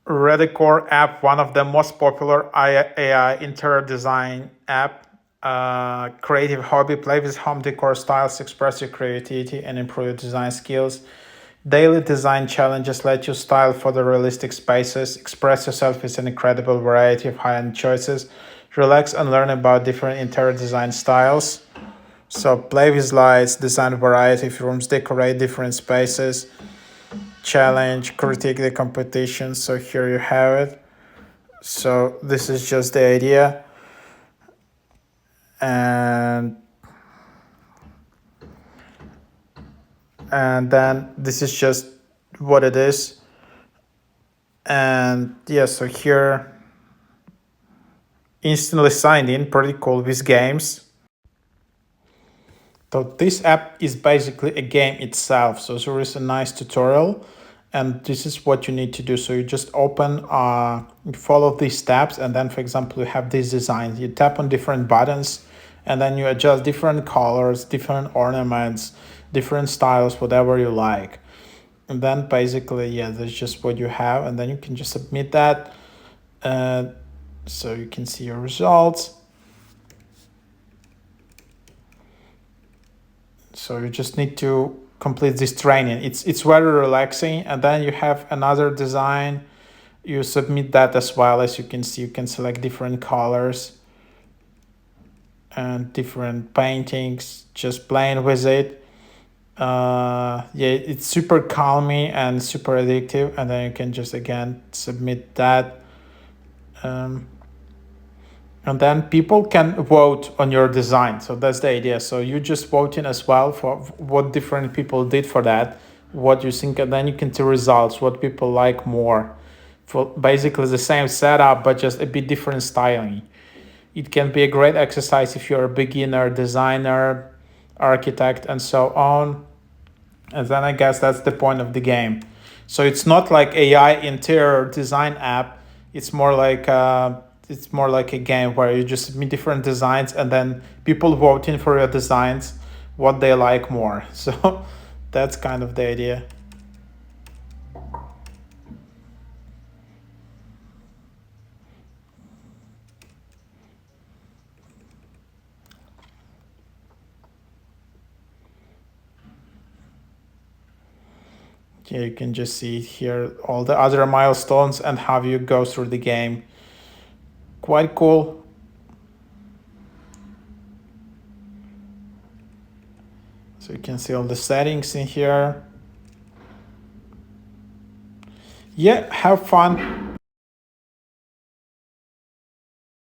Redecor App, one of the most popular AI interior design app. Creative hobby, play with home decor styles, express your creativity, and improve your design skills. Daily design challenges let you style for the realistic spaces, express yourself with an incredible variety of high-end choices, relax and learn about different interior design styles. So play with lights, design a variety of rooms, decorate different spaces, challenge, critique the competition. So here you have it. So this is just the idea, and then this is just what it is. And yeah, so here instantly signed in, pretty cool with games. So this app is basically a game itself. So there is a nice tutorial, and this is what you need to do. So you just open, you follow these steps, and then, for example, you have these designs. You tap on different buttons, and then you adjust different colors, different ornaments, different styles, whatever you like. And then basically, yeah, that's just what you have, and then you can just submit that. Uh, so you can see your results. So you just need to complete this training. It's very relaxing, and then you have another design. You submit that as well. As you can see, you can select different colors and different paintings, just playing with it. Yeah, it's super calming and super addictive, and then you can just again submit that. um, and then people can vote on your design. So that's the idea. So you just voting as well for what different people did for that, what you think, and then you can see results, what people like more. For basically the same setup, but just a bit different styling. It can be a great exercise if you're a beginner, designer, architect, and so on. And then I guess that's the point of the game. So it's not like AI interior design app. It's more like a game where you just submit different designs, and then people voting for your designs what they like more. So that's kind of the idea. Yeah, you can just see here all the other milestones and how you go through the game. Quite cool. So you can see all the settings in here. Yeah, have fun.